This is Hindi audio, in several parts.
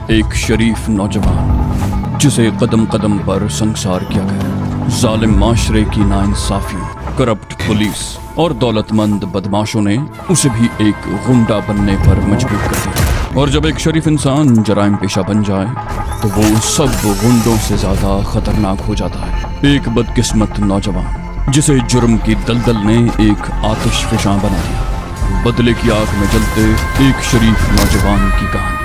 एक शरीफ नौजवान जिसे कदम कदम पर संसार किया गया। जालिम माशरे की नाइंसाफियों, करप्ट पुलिस और दौलतमंद बदमाशों ने उसे भी एक गुंडा बनने पर मजबूर कर दिया। और जब एक शरीफ इंसान जराइम पेशा बन जाए तो वो सब गुंडों से ज्यादा खतरनाक हो जाता है। एक बदकिस्मत नौजवान जिसे जुर्म की दलदल ने एक आतिशफशां बना दिया। बदले की आग में जलते एक शरीफ नौजवान की कहानी।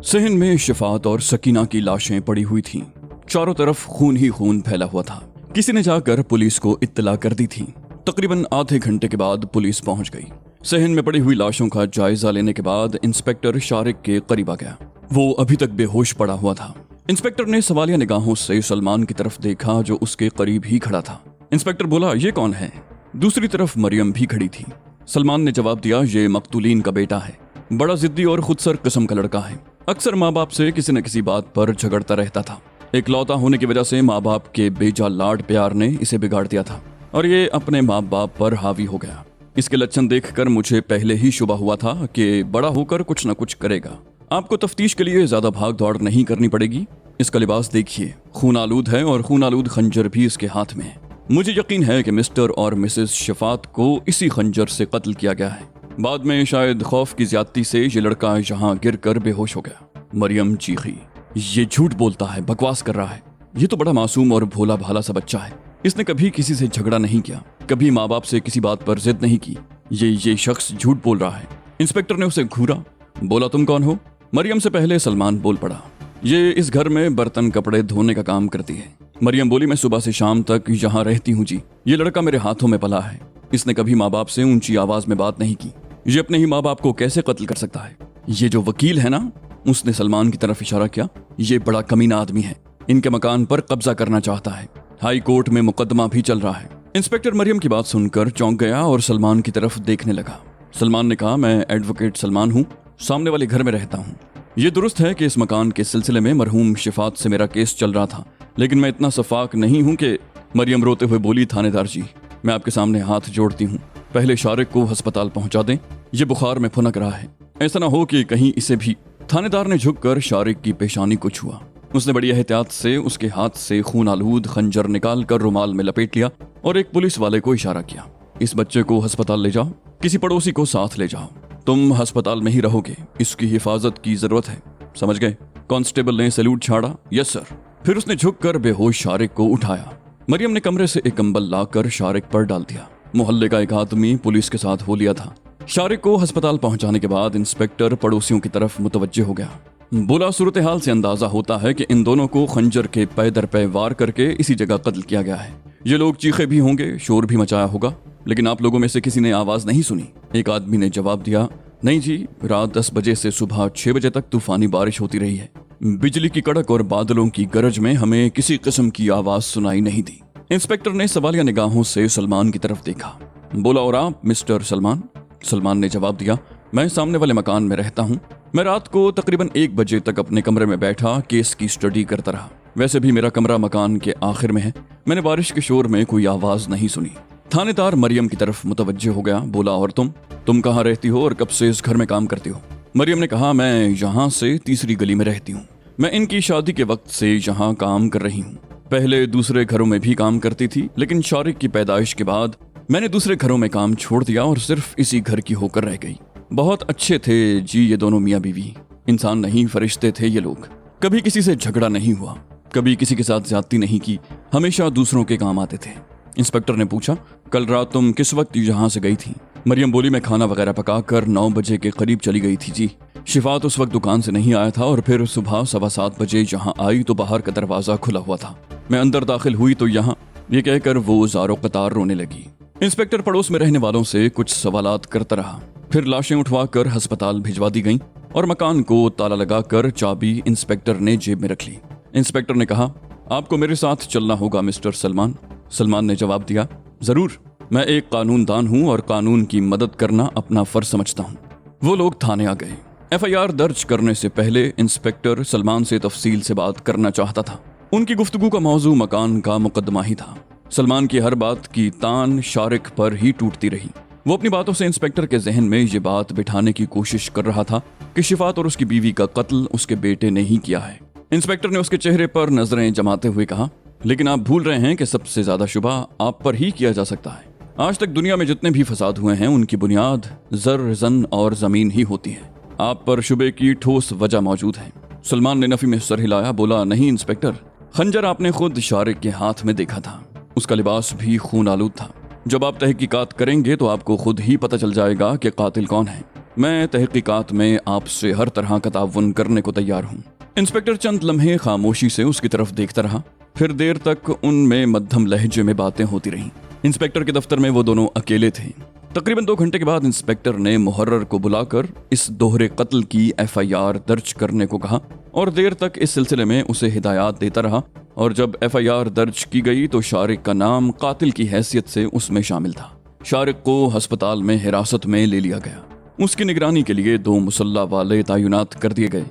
सहन में शिफात और सकीना की लाशें पड़ी हुई थीं। चारों तरफ खून ही खून फैला हुआ था। किसी ने जाकर पुलिस को इत्तला कर दी थी। तकरीबन आधे घंटे के बाद पुलिस पहुंच गई। सहन में पड़ी हुई लाशों का जायजा लेने के बाद इंस्पेक्टर शारिक के करीब आ गया। वो अभी तक बेहोश पड़ा हुआ था। इंस्पेक्टर ने सवालिया निगाहों से सलमान की तरफ देखा जो उसके करीब ही खड़ा था। इंस्पेक्टर बोला, ये कौन है? दूसरी तरफ मरियम भी खड़ी थी। सलमान ने जवाब दिया, ये मकतूलीन का बेटा है। बड़ा जिद्दी और खुदसर किस्म का लड़का है। अक्सर माँ बाप से किसी न किसी बात पर झगड़ता रहता था। इकलौता होने की वजह से माँ बाप के बेजा लाड प्यार ने इसे बिगाड़ दिया था और ये अपने माँ बाप पर हावी हो गया। इसके लक्षण देखकर मुझे पहले ही शुबा हुआ था कि बड़ा होकर कुछ न कुछ करेगा। आपको तफ्तीश के लिए ज्यादा भाग दौड़ नहीं करनी पड़ेगी। इसका लिबास देखिए, खून आलूद है और खून आलूद खंजर भी इसके हाथ में है। मुझे यकीन है कि मिस्टर और मिसेस शिफात को इसी खंजर से कत्ल किया गया है। बाद में शायद खौफ की ज्यादती से ये लड़का यहाँ गिर कर बेहोश हो गया। मरियम चीखी, ये झूठ बोलता है, बकवास कर रहा है। ये तो बड़ा मासूम और भोला भाला सा बच्चा है। इसने कभी किसी से झगड़ा नहीं किया, कभी माँ बाप से किसी बात पर जिद नहीं की। ये शख्स झूठ बोल रहा है। इंस्पेक्टर ने उसे घूरा, बोला, तुम कौन हो? मरियम से पहले सलमान बोल पड़ा, ये इस घर में बर्तन कपड़े धोने का काम करती है। मरियम बोली, मैं सुबह से शाम तक यहाँ रहती हूँ जी। ये लड़का मेरे हाथों में पला है। इसने कभी माँ बाप से ऊंची आवाज में बात नहीं की। ये अपने ही माँ बाप को कैसे कत्ल कर सकता है? ये जो वकील है ना, उसने सलमान की तरफ इशारा किया, ये बड़ा कमीना आदमी है। इनके मकान पर कब्जा करना चाहता है। हाई कोर्ट में मुकदमा भी चल रहा है। इंस्पेक्टर मरियम की बात सुनकर चौंक गया और सलमान की तरफ देखने लगा। सलमान ने कहा, मैं एडवोकेट सलमान हूँ, सामने वाले घर में रहता हूँ। ये दुरुस्त है कि इस मकान के सिलसिले में मरहूम शिफात से मेरा केस चल रहा था, लेकिन मैं इतना सफाक नहीं हूँ कि। मरियम रोते हुए बोली, थानेदार जी, मैं आपके सामने हाथ जोड़ती हूँ, पहले शारिक को अस्पताल पहुंचा दें। ये बुखार में फुनक रहा है, ऐसा ना हो कि कहीं इसे भी। थानेदार ने झुककर शारिक की पेशानी को छुआ। उसने बड़ी एहतियात से उसके हाथ से खून आलूद खंजर निकाल कर रुमाल में लपेट लिया और एक पुलिस वाले को इशारा किया, इस बच्चे को अस्पताल ले जाओ, किसी पड़ोसी को साथ ले जाओ। तुम अस्पताल में ही रहोगे, इसकी हिफाजत की जरूरत है, समझ गए? कांस्टेबल ने सैल्यूट छाड़ा, यस सर। फिर उसने झुककर बेहोश शारिक को उठाया। मरियम ने कमरे से एक कंबल लाकर शारिक पर डाल दिया। मोहल्ले का एक आदमी पुलिस के साथ हो लिया था। शारिक को अस्पताल पहुंचाने के बाद इंस्पेक्टर पड़ोसियों की तरफ मुतवज्जे हो गया। बुला सूरत हाल से अंदाजा होता है कि इन दोनों को खंजर के पै दर पै वार करके इसी जगह कत्ल किया गया है। ये लोग चीखे भी होंगे, शोर भी मचाया होगा, लेकिन आप लोगों में से किसी ने आवाज नहीं सुनी। एक आदमी ने जवाब दिया, नहीं जी, रात 10 बजे से सुबह 6 बजे तक तूफानी बारिश होती रही है। बिजली की कड़क और बादलों की गरज में हमें किसी किस्म की आवाज सुनाई नहीं दी। इंस्पेक्टर ने सवालिया निगाहों से सलमान की तरफ देखा। बोला, और आप मिस्टर सलमान? सलमान ने जवाब दिया, मैं सामने वाले मकान में रहता हूँ। मैं रात को तकरीबन 1 बजे तक अपने कमरे में बैठा केस की स्टडी करता रहा। वैसे भी मेरा कमरा मकान के आखिर में है। मैंने बारिश के शोर में कोई आवाज नहीं सुनी। थानेदार मरियम की तरफ मुतवज्जे हो गया, बोला, और तुम कहाँ रहती हो और कब से इस घर में काम करती हो? मरियम ने कहा, मैं यहाँ से तीसरी गली में रहती हूँ। मैं इनकी शादी के वक्त से यहाँ काम कर रही हूँ। पहले दूसरे घरों में भी काम करती थी, लेकिन शारिक की पैदाइश के बाद मैंने दूसरे घरों में काम छोड़ दिया और सिर्फ इसी घर की होकर रह गई। बहुत अच्छे थे जी ये दोनों मियाँ बीवी, इंसान नहीं फरिश्ते थे ये लोग। कभी किसी से झगड़ा नहीं हुआ, कभी किसी के साथ ज्यादती नहीं की, हमेशा दूसरों के काम आते थे। इंस्पेक्टर ने पूछा, कल रात तुम किस वक्त यहाँ से गई थी? मरियम बोली, मैं खाना वगैरह पकाकर 9 बजे के करीब चली गई थी जी। शिफात उस वक्त दुकान से नहीं आया था और फिर सुबह 7:15 बजे यहाँ आई तो बाहर का दरवाजा खुला हुआ था। मैं अंदर दाखिल हुई तो यहाँ, ये कहकर वो ज़ारो कतार रोने लगी। इंस्पेक्टर पड़ोस में रहने वालों से कुछ सवालात करता रहा। फिर लाशें उठवाकर अस्पताल भिजवा दी गईं और मकान को ताला लगाकर चाबी इंस्पेक्टर ने जेब में रख ली। इंस्पेक्टर ने कहा, आपको मेरे साथ चलना होगा मिस्टर सलमान। सलमान ने जवाब दिया, जरूर, मैं एक कानूनदान हूँ और कानून की मदद करना अपना फर्ज समझता हूँ। वो लोग थाने आ गए। FIR दर्ज करने से पहले इंस्पेक्टर सलमान से तफसील से बात करना चाहता था। उनकी गुफ्तगू का मौजू मकान का मुकदमा ही था। सलमान की हर बात की तान शारिक पर ही टूटती रही। वो अपनी बातों से इंस्पेक्टर के जहन में ये बात बिठाने की कोशिश कर रहा था कि शिफात और उसकी बीवी का कत्ल उसके बेटे ने ही किया है। इंस्पेक्टर ने उसके चेहरे पर नजरें जमाते हुए कहा, लेकिन आप भूल रहे हैं कि सबसे ज्यादा शुबा आप पर ही किया जा सकता है। आज तक दुनिया में जितने भी फसाद हुए हैं उनकी बुनियाद जर, जन और जमीन ही होती है। आप पर शुबे की ठोस वजह मौजूद है। सलमान ने नफी में सर हिलाया, बोला, नहीं इंस्पेक्टर, खंजर आपने खुद शारिक के हाथ में देखा था। उसका लिबास भी खून आलूद था। जब आप तहकीकात करेंगे तो आपको खुद ही पता चल जाएगा कि कातिल कौन है। मैं तहकीकात में आपसे हर तरह का ताउन करने को तैयार हूँ। इंस्पेक्टर चंद लम्हे खामोशी से उसकी तरफ देखता रहा। फिर देर तक उनमें मध्यम लहजे में बातें होती रहीं। इंस्पेक्टर के दफ्तर में वो दोनों अकेले थे। तकरीबन 2 घंटे के बाद इंस्पेक्टर ने मुहर्रर को बुलाकर इस दोहरे कत्ल की FIR दर्ज करने को कहा और देर तक इस सिलसिले में उसे हिदायत देता रहा। और जब FIR दर्ज की गई तो शारिक का नाम कातिल की हैसियत से उसमें शामिल था। शारिक को अस्पताल में हिरासत में ले लिया गया। उसकी निगरानी के लिए 2 मुसल्ला वाले तैनात कर दिए गए।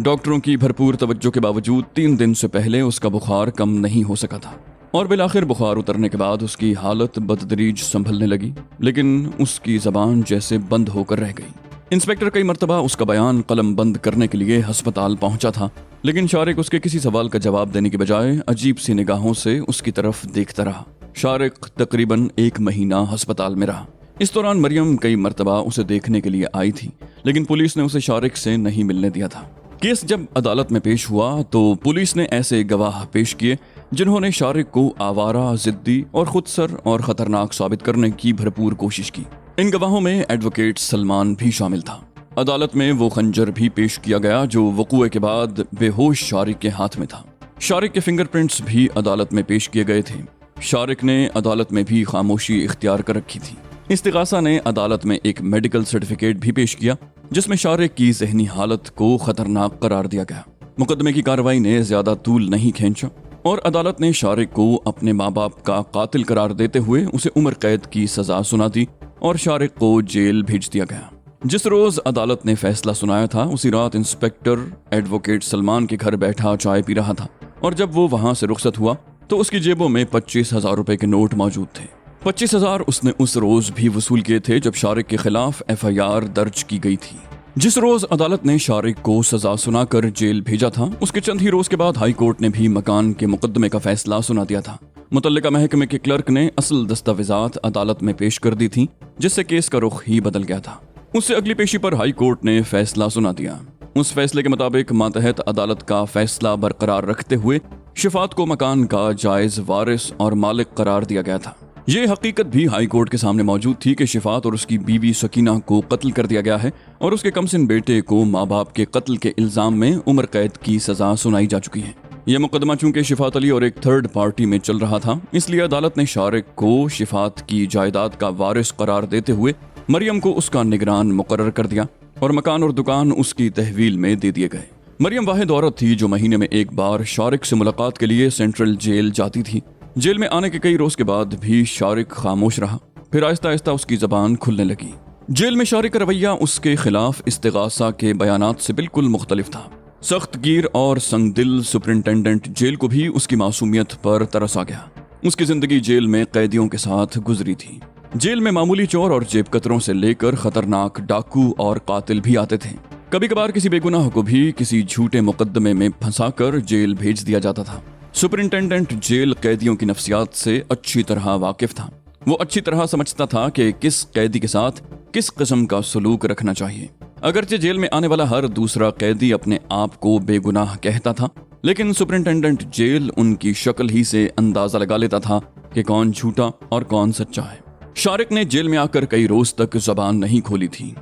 डॉक्टरों की भरपूर तवज्जो के बावजूद 3 दिन से पहले उसका बुखार कम नहीं हो सका था और बिलाखिर बुखार उतरने के बाद उसकी हालत बदतदरीज संभलने लगी, लेकिन उसकी जबान जैसे बंद होकर रह गई। इंस्पेक्टर कई मर्तबा उसका बयान कलम बंद करने के लिए अस्पताल पहुंचा था, लेकिन शारिक उसके किसी सवाल का जवाब देने के बजाय अजीब सी निगाहों से उसकी तरफ देखता रहा। शारिक तकरीबन 1 महीना अस्पताल में रहा। इस दौरान मरियम कई मर्तबा उसे देखने के लिए आई थी, लेकिन पुलिस ने उसे शारिक से नहीं मिलने दिया था। केस जब अदालत में पेश हुआ तो पुलिस ने ऐसे गवाह पेश किए जिन्होंने शारिक को आवारा, जिद्दी और खुदसर और खतरनाक साबित करने की भरपूर कोशिश की। इन गवाहों में एडवोकेट सलमान भी शामिल था। अदालत में वो खंजर भी पेश किया गया जो वक़ूए के बाद बेहोश शारिक के हाथ में था। शारिक के फिंगरप्रिंट्स भी अदालत में पेश किए गए थे। शारिक ने अदालत में भी खामोशी इख्तियार कर रखी थी। इस्तिगासा ने अदालत में एक मेडिकल सर्टिफिकेट भी पेश किया जिसमें शारिक की जहनी हालत को खतरनाक करार दिया गया। मुकदमे की कार्रवाई ने ज्यादा तूल नहीं खींचा और अदालत ने शारिक को अपने माँ बाप का कातिल करार देते हुए उसे उम्र कैद की सजा सुना दी और शारिक को जेल भेज दिया गया। जिस रोज अदालत ने फैसला सुनाया था उसी रात इंस्पेक्टर एडवोकेट सलमान के घर बैठा चाय पी रहा था और जब वो वहां से रुखसत हुआ तो उसकी जेबों में 25,000 रुपए के नोट मौजूद थे। 25,000 उसने उस रोज भी वसूल किए थे जब शारिक के खिलाफ FIR दर्ज की गई थी। जिस रोज अदालत ने शारिक को सजा सुनाकर जेल भेजा था उसके चंद ही रोज के बाद हाई कोर्ट ने भी मकान के मुकदमे का फैसला सुना दिया था। मुतल्लिका महकमे के क्लर्क ने असल दस्तावेजात अदालत में पेश कर दी थी जिससे केस का रुख ही बदल गया था। उससे अगली पेशी पर हाई कोर्ट ने फैसला सुना दिया। उस फैसले के मुताबिक मातहत अदालत का फैसला बरकरार रखते हुए शिफात को मकान का जायज वारिस और मालिक करार दिया गया था। ये हकीकत भी हाई कोर्ट के सामने मौजूद थी कि शिफात और उसकी बीवी सकीना को कत्ल कर दिया गया है और उसके कमसिन बेटे को माँ बाप के कत्ल के इल्जाम में उम्र कैद की सजा सुनाई जा चुकी है। यह मुकदमा चूंकि शिफात अली और एक थर्ड पार्टी में चल रहा था इसलिए अदालत ने शारिक को शिफात की जायदाद का वारिस करार देते हुए मरियम को उसका निगरान मुकर्रर कर दिया और मकान और दुकान उसकी तहवील में दे दिए गए। मरियम वाहिद औरत थी जो महीने में एक बार शारिक से मुलाकात के लिए सेंट्रल जेल जाती थी। जेल में आने के कई रोज के बाद भी शारिक खामोश रहा। फिर आहिस्ता आहिस्ता उसकी जबान खुलने लगी। जेल में शारिक का रवैया उसके खिलाफ इस्तिगासा के बयानात से बिल्कुल मुख्तलिफ था। सख्त गिर और संगदिल सुपरिंटेंडेंट जेल को भी उसकी मासूमियत पर तरस आ गया। उसकी जिंदगी जेल में कैदियों के साथ गुजरी थी। जेल में मामूली चोर और जेब कतरों से लेकर खतरनाक डाकू और कातिल भी आते थे। कभी कभार किसी बेगुनाह को भी किसी झूठे मुकदमे में फंसाकर जेल भेज दिया जाता था। सुपरिंटेंडेंट जेल कैदियों की नफ्सियात से अच्छी तरह वाकिफ था। वो अच्छी तरह समझता था कि किस कैदी के साथ किस किस्म का सलूक रखना चाहिए। अगरचे जेल में आने वाला हर दूसरा कैदी अपने आप को बेगुनाह कहता था, लेकिन सुपरिंटेंडेंट जेल उनकी शक्ल ही से अंदाजा लगा लेता था कि कौन झूठा और कौन सच्चा है। शारिक ने जेल में आकर कई रोज तक जबान नहीं खोली थी।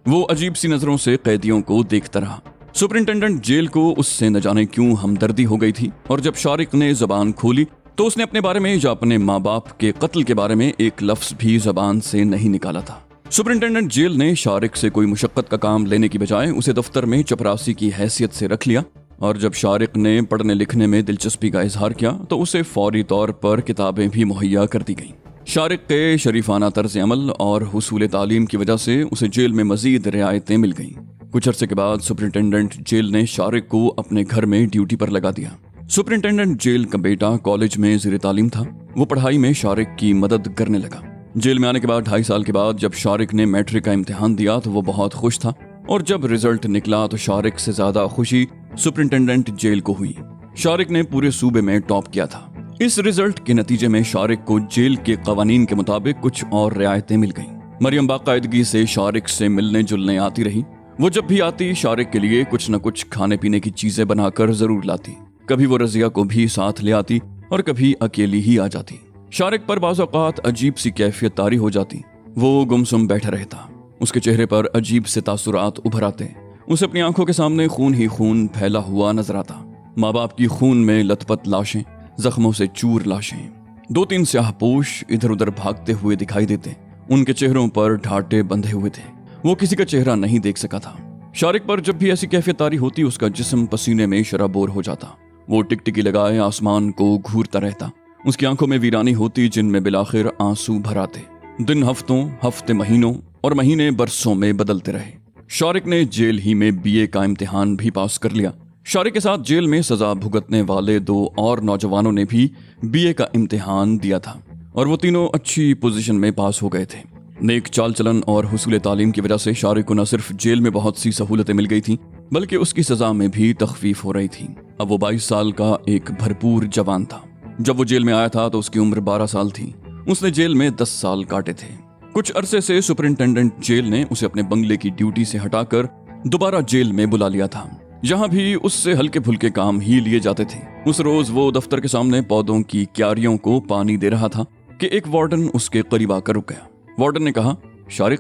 वो अजीब सी नजरों से कैदियों को देखता रहा। सुपरिंटेंडेंट जेल को उससे न जाने क्यों हमदर्दी हो गई थी और जब शारिक ने जबान खोली तो उसने अपने बारे में या अपने माँ बाप के कत्ल के बारे में एक लफ्ज भी जबान से नहीं निकाला था। सुपरिंटेंडेंट जेल ने शारिक से कोई मुशक्कत का काम लेने की बजाय उसे दफ्तर में चपरासी की हैसियत से रख लिया और जब शारिक ने पढ़ने लिखने में दिलचस्पी का इजहार किया तो उसे फौरी तौर पर किताबें भी मुहैया कर दी गईं। शारिक के शरीफाना तर्ज अमल और हुसूल तालीम की वजह से उसे जेल में मजीद रियायतें मिल गईं। कुछ अरसे के बाद सुपरिंटेंडेंट जेल ने शारिक को अपने घर में ड्यूटी पर लगा दिया। सुपरिंटेंडेंट जेल का बेटा कॉलेज में ज़ेर तालीम था। वो पढ़ाई में शारिक की मदद करने लगा। जेल में आने के बाद 2.5 साल के बाद जब शारिक ने मैट्रिक का इम्तिहान दिया तो वो बहुत खुश था, और जब रिजल्ट निकला तो शारिक से ज्यादा खुशी सुपरिंटेंडेंट जेल को हुई। शारिक ने पूरे सूबे में टॉप किया था। इस रिजल्ट के नतीजे में शारिक को जेल के कवानीन के मुताबिक कुछ और रियायतें मिल गईं। मरियम बाकायदगी से शारिक से मिलने जुलने आती रही। वो जब भी आती शारिक के लिए कुछ न कुछ खाने पीने की चीजें बनाकर जरूर लाती। कभी वो रजिया को भी साथ ले आती और कभी अकेली ही आ जाती। शारिक पर बाज़ औक़ात अजीब सी कैफियत तारी हो जाती। वो गुमसुम बैठा रहता। उसके चेहरे पर अजीब से तासुरात उभर आते। उसे अपनी आंखों के सामने खून ही खून फैला हुआ नजर आता। माँ बाप की खून में लथपथ लाशें, जख्मों से चूर लाशें। 2-3 स्याहपोश इधर उधर भागते हुए दिखाई देते। उनके चेहरों पर ढाटे बंधे हुए थे। वो किसी का चेहरा नहीं देख सका था। शारिक पर जब भी ऐसी कैफियत तारी होती उसका जिस्म पसीने में शराबोर हो जाता। वो टिकटिकी लगाए आसमान को घूरता रहता। उसकी आंखों में वीरानी होती जिनमें बिलाखिर आंसू भर आते। दिन हफ्तों, हफ्ते महीनों और महीने बरसों में बदलते रहे। शारिक ने जेल ही में बीए का इम्तिहान भी पास कर लिया। शारिक के साथ जेल में सजा भुगतने वाले 2 और नौजवानों ने भी बीए का इम्तिहान दिया था और वो तीनों अच्छी पोजीशन में पास हो गए थे। नेक चाल चलन और हुसूल तालीम की वजह से शारिक को न सिर्फ जेल में बहुत सी सहूलतें मिल गई थी बल्कि उसकी सजा में भी तखफीफ हो रही थी। अब वो 22 साल का एक भरपूर जवान था। जब वो जेल में आया था तो उसकी उम्र 12 साल थी। उसने जेल में 10 साल काटे थे। कुछ अरसे से सुपरिंटेंडेंट जेल ने उसे अपने बंगले की ड्यूटी से हटाकर दोबारा जेल में बुला लिया था, जहां भी उससे हल्के फुल्के काम ही लिए जाते थे। उस रोज वो दफ्तर के सामने पौधों की क्यारियों को पानी दे रहा था कि एक वार्डन उसके करीब आकर रुक गया। वार्डन ने कहा, शारिक,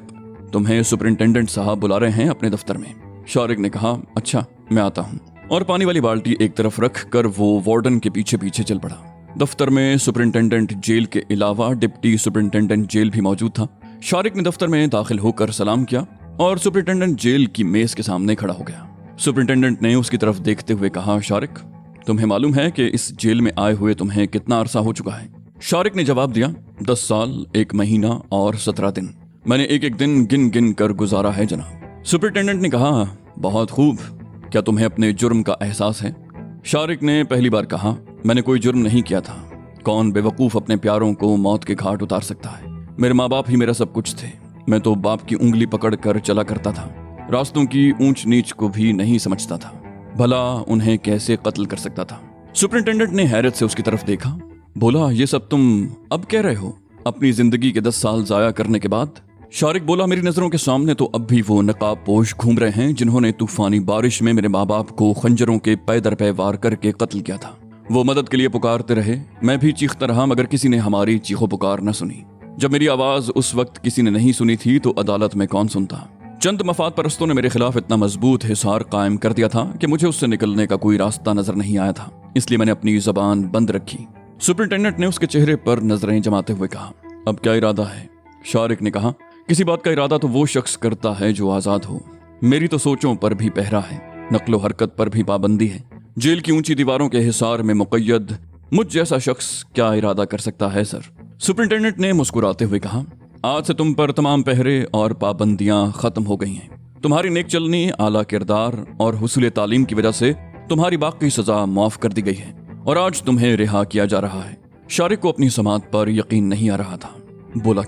तुम्हें सुपरिंटेंडेंट साहब बुला रहे हैं अपने दफ्तर में। शारिक ने कहा, अच्छा, मैं आता हूँ, और पानी वाली बाल्टी एक तरफ रख कर वो वार्डन के पीछे पीछे चल पड़ा। दफ्तर में सुपरिंटेंडेंट जेल के अलावा डिप्टी सुपरिंटेंडेंट जेल भी मौजूद था। शारिक ने दफ्तर में दाखिल होकर सलाम किया और सुपरिंटेंडेंट जेल की मेज के सामने खड़ा हो गया। सुपरिंटेंडेंट ने उसकी तरफ देखते हुए कहा, शारिक, तुम्हें मालूम है कि इस जेल में आए हुए तुम्हें कितना अरसा हो चुका है? शारिक ने जवाब दिया, 10 साल, 1 महीना और 17 दिन। मैंने एक एक दिन गिन गिन कर गुजारा है जनाब। सुपरिंटेंडेंट ने कहा, बहुत खूब, क्या तुम्हें अपने जुर्म का एहसास है? शारिक ने पहली बार कहा, मैंने कोई जुर्म नहीं किया था। कौन बेवकूफ अपने प्यारों को मौत के घाट उतार सकता है? मेरे माँ बाप ही मेरा सब कुछ थे। मैं तो बाप की उंगली पकड़ कर चला करता था। रास्तों की ऊंच नीच को भी नहीं समझता था। भला उन्हें कैसे कत्ल कर सकता था? सुपरिंटेंडेंट ने हैरत से उसकी तरफ देखा। बोला, ये सब तुम अब कह रहे हो, अपनी जिंदगी के 10 साल जाया करने के बाद? शारिक बोला, मेरी नजरों के सामने तो अब भी वो नकाब पोश घूम रहे हैं जिन्होंने तूफानी बारिश में मेरे माँ बाप को खंजरों के पै दर पै वार करके कत्ल किया था। वो मदद के लिए पुकारते रहे, मैं भी चीखता रहा, मगर किसी ने हमारी चीखो पुकार न सुनी। जब मेरी आवाज उस वक्त किसी ने नहीं सुनी थी तो अदालत में कौन सुनता? चंद मफाद परस्तों ने मेरे खिलाफ इतना मजबूत हिसार कायम कर दिया था कि मुझे उससे निकलने का कोई रास्ता नजर नहीं आया था, इसलिए मैंने अपनी जबान बंद रखी। सुपरिंटेंडेंट ने उसके चेहरे पर नजरें जमाते हुए कहा, अब क्या इरादा है? शारिक ने कहा, किसी बात का इरादा तो वो शख्स करता है जो आजाद हो। मेरी तो सोचों पर भी पहरा है, नक्लो हरकत पर भी पाबंदी है। जेल की ऊंची दीवारों के हिसार में मुकय्यद मुझ जैसा शख्स क्या इरादा कर सकता है सर? सुपरिंटेंडेंट ने मुस्कुराते हुए कहा, आज से तुम पर तमाम पहरे और पाबंदियां खत्म हो गई हैं। तुम्हारी नेक चलनी, आला किरदार और हुसूल तालीम की वजह से तुम्हारी बाकी सजा माफ कर दी गई है और आज तुम्हें रिहा किया जा रहा है। शारिक को अपनी समात पर यकीन नहीं आ रहा था। बोला,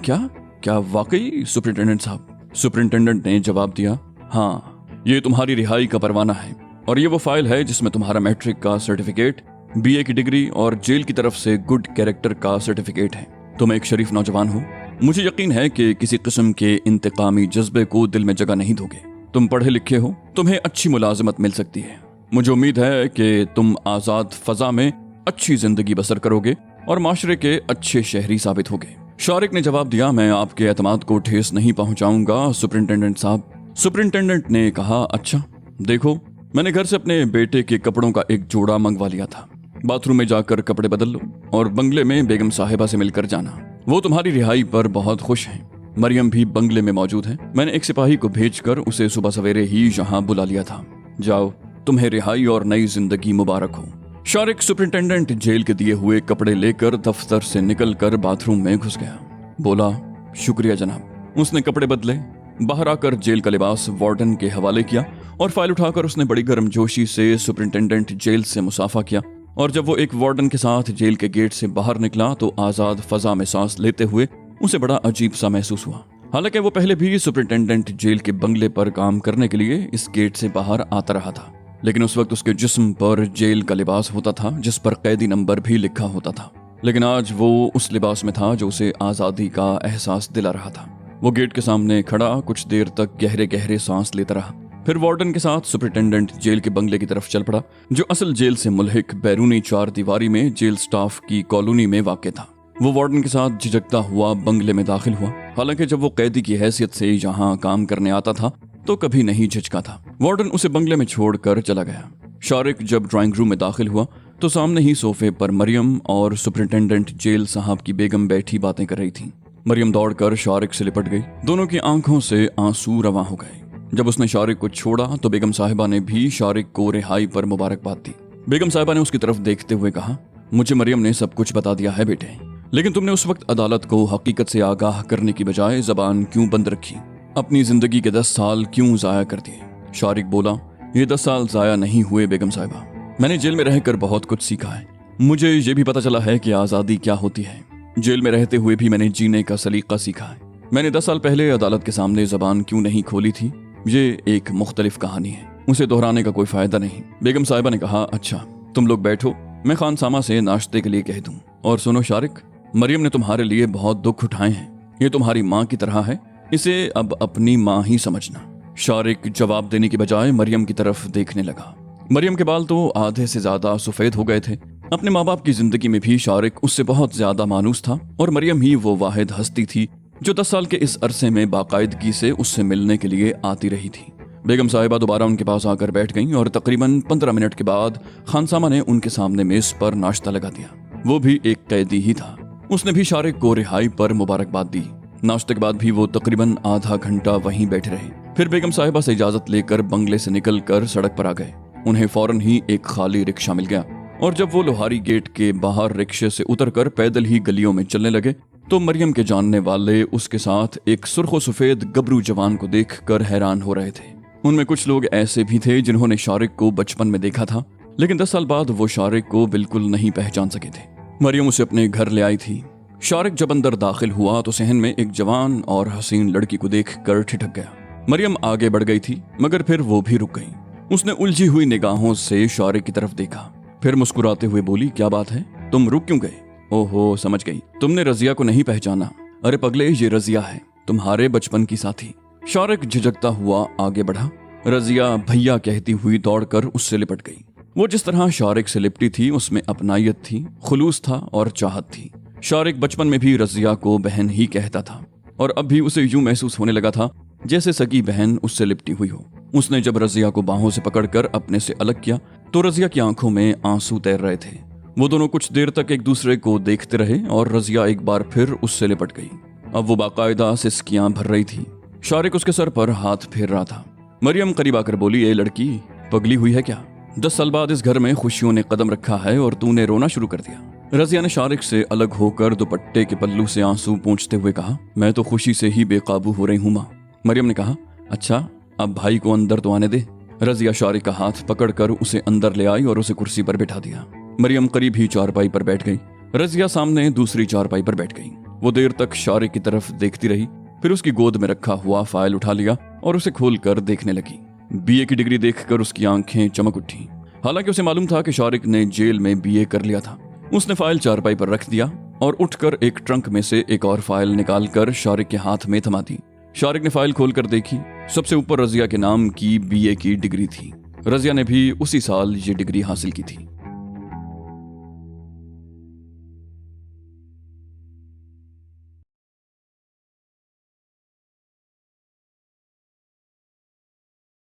क्या वाकई सुपरिंटेंडेंट साहब? सुपरिंटेंडेंट ने जवाब दिया, हाँ, ये तुम्हारी रिहाई का परवाना है और ये वो फाइल है जिसमें तुम्हारा मैट्रिक का सर्टिफिकेट, बीए की डिग्री और जेल की तरफ से गुड कैरेक्टर का सर्टिफिकेट है। तुम एक शरीफ नौजवान हो। मुझे यकीन है कि किसी किस्म के इंतकामी जज्बे को दिल में जगह नहीं दोगे। तुम पढ़े लिखे हो, तुम्हें अच्छी मुलाजमत मिल सकती है। मुझे उम्मीद है कि तुम आजाद फजा में अच्छी जिंदगी बसर करोगे और माशरे के अच्छे शहरी साबित होगे। शारिक ने जवाब दिया, मैं आपके एतमाद को ठेस नहीं पहुंचाऊंगा सुपरिंटेंडेंट साहब। सुपरिंटेंडेंट ने कहा, अच्छा देखो, मैंने घर से अपने बेटे के कपड़ों का एक जोड़ा मंगवा लिया था। बाथरूम में जाकर कपड़े बदल लो और बंगले में बेगम साहिबा से मिलकर जाना। वो तुम्हारी रिहाई पर बहुत खुश हैं। मरियम भी बंगले में मौजूद है। मैंने एक सिपाही को भेजकर उसे सुबह सवेरे ही यहाँ बुला लिया था। जाओ, तुम्हें रिहाई और नई जिंदगी मुबारक हो। शारिक सुपरिंटेंडेंट जेल के दिए हुए कपड़े लेकर दफ्तर से निकलकर बाथरूम में घुस गया। बोला, शुक्रिया जनाब। उसने कपड़े बदले, बाहर आकर जेल का लिबास वार्डन के हवाले किया और फाइल उठाकर उसने बड़ी गर्मजोशी से सुपरिंटेंडेंट जेल से मुसाफा किया। और जब वो एक वार्डन के साथ जेल के गेट से बाहर निकला तो आजाद फजा में सांस लेते हुए उसे बड़ा अजीब सा महसूस हुआ। हालांकि वो पहले भी सुपरिटेंडेंट जेल के बंगले पर काम करने के लिए इस गेट से बाहर आता रहा था, लेकिन उस वक्त उसके जिस्म पर जेल का लिबास होता था जिस पर कैदी नंबर भी लिखा होता था। लेकिन आज वो उस लिबास में था जो उसे आजादी का एहसास दिला रहा था। वो गेट के सामने खड़ा कुछ देर तक गहरे गहरे सांस लेता रहा, फिर वार्डन के साथ सुपरिटेंडेंट जेल के बंगले की तरफ चल पड़ा, जो असल जेल से मुल्हिक बैरूनी 4 दीवारी में जेल स्टाफ की कॉलोनी में वाक़ था। वो वार्डन के साथ झिझकता हुआ बंगले में दाखिल हुआ। हालांकि जब वो कैदी की हैसियत से यहाँ काम करने आता था तो कभी नहीं झिझका था। वार्डन उसे बंगले में छोड़कर चला गया। शारिक जब ड्राइंग रूम में दाखिल हुआ तो सामने ही सोफे पर मरियम और सुपरिटेंडेंट जेल साहब की बेगम बैठी बातें कर रही थी। मरियम दौड़कर शारिक से लिपट गई। दोनों की आंखों से आंसू रवां हो गए। जब उसने शारिक को छोड़ा तो बेगम साहिबा ने भी शारिक को रिहाई पर मुबारकबाद दी। बेगम साहिबा ने उसकी तरफ देखते हुए कहा, मुझे मरियम ने सब कुछ बता दिया है बेटे, लेकिन तुमने उस वक्त अदालत को हकीकत से आगाह करने की बजाय जबान क्यों बंद रखी? अपनी जिंदगी के 10 साल क्यों जाया कर दिए? शारिक बोला, ये 10 साल जाया नहीं हुए बेगम साहिबा, मैंने जेल में रहकर बहुत कुछ सीखा है। मुझे ये भी पता चला है कि आज़ादी क्या होती है। जेल में रहते हुए भी मैंने जीने का सलीका सीखा है। मैंने 10 साल पहले अदालत के सामने जबान क्यों नहीं खोली थी, ये एक मुख्तलिफ कहानी है, उसे दोहराने का कोई फायदा नहीं। बेगम साहिबा ने कहा, अच्छा तुम लोग बैठो, मैं खानसामा से नाश्ते के लिए कह दूं। और सुनो शारिक, मरियम ने तुम्हारे लिए बहुत दुख उठाए हैं। ये तुम्हारी माँ की तरह है, इसे अब अपनी माँ ही समझना। शारिक जवाब देने की बजाय मरियम की तरफ देखने लगा। मरियम के बाल तो आधे से ज्यादा सफेद हो गए थे। अपने माँ बाप की जिंदगी में भी शारिक उससे बहुत ज्यादा मानूस था और मरियम ही वो वाहिद हस्ती थी जो 10 साल के इस अरसे में बाकायदगी से उससे मिलने के लिए आती रही थी। बेगम साहिबा दोबारा उनके पास आकर बैठ गईं और तकरीबन 15 मिनट के बाद खानसामा ने उनके सामने मेज पर नाश्ता लगा दिया। वो भी एक कैदी ही था। उसने भी शारिक को रिहाई पर मुबारकबाद दी। नाश्ते के बाद भी वो तकरीबन आधा घंटा वहीं बैठे रहे। फिर बेगम साहिबा से इजाजत लेकर बंगले से निकलकर सड़क पर आ गए। उन्हें फौरन ही एक खाली रिक्शा मिल गया और जब वो लोहारी गेट के बाहर रिक्शे से उतरकर पैदल ही गलियों में चलने लगे तो मरियम के जानने वाले उसके साथ एक सुर्खो सफेद गबरू जवान को देखकर हैरान हो रहे थे। उनमें कुछ लोग ऐसे भी थे जिन्होंने शारिक को बचपन में देखा था, लेकिन 10 साल बाद वो शारिक को बिल्कुल नहीं पहचान सके थे। मरियम उसे अपने घर ले आई थी। शारिक जब अंदर दाखिल हुआ तो सहन में एक जवान और हसीन लड़की को देखकर ठिठक गया। मरियम आगे बढ़ गई थी मगर फिर वो भी रुक गई। उसने उलझी हुई निगाहों से शारिक की तरफ देखा, फिर मुस्कुराते हुए बोली, क्या बात है, तुम रुक क्यों गए? ओहो, समझ गई, तुमने रजिया को नहीं पहचाना। अरे पगले, ये रजिया है, तुम्हारे बचपन की साथी। शारिक झिझकता हुआ आगे बढ़ा। रजिया भैया कहती हुई दौड़कर उससे लिपट गई। वो जिस तरह शारिक से लिपटी थी उसमें अपनायत थी, खुलूस था और चाहत थी। शारिक बचपन में भी रजिया को बहन ही कहता था और अब भी उसे यूं महसूस होने लगा था जैसे सगी बहन उससे लिपटी हुई हो। उसने जब रजिया को बाहों से पकड़कर अपने से अलग किया तो रजिया की आंखों में आंसू तैर रहे थे। वो दोनों कुछ देर तक एक दूसरे को देखते रहे और रजिया एक बार फिर उससे लिपट गई। अब वो बाकायदा सिसकियां भर रही थी। शारिक उसके सर पर हाथ फेर रहा था। मरियम करीब आकर बोली, ए लड़की, पगली हुई है क्या? 10 साल बाद इस घर में खुशियों ने कदम रखा है और तूने रोना शुरू कर दिया। रजिया ने शारिक से अलग होकर दुपट्टे के पल्लू से आंसू पोंछते हुए कहा, मैं तो खुशी से ही बेकाबू हो रही हूँ माँ। मरियम ने कहा, अच्छा अब भाई को अंदर तो आने दे। रजिया शारिक का हाथ पकड़कर उसे अंदर ले आई और उसे कुर्सी पर बिठा दिया। मरियम करीब ही चारपाई पर बैठ गई। रजिया सामने दूसरी चारपाई पर बैठ गई। वो देर तक शारिक की तरफ देखती रही, फिर उसकी गोद में रखा हुआ फाइल उठा लिया और उसे खोलकर देखने लगी। बीए की डिग्री देखकर उसकी आंखें चमक उठी। हालांकि उसे मालूम था कि शारिक ने जेल में बीए कर लिया था। उसने फाइल चारपाई पर रख दिया और उठकर एक ट्रंक में से एक और फाइल निकालकर शारिक के हाथ में थमा दी। शारिक ने फाइल खोलकर देखी। सबसे ऊपर रजिया के नाम की बीए की डिग्री थी। रजिया ने भी उसी साल ये डिग्री हासिल की थी।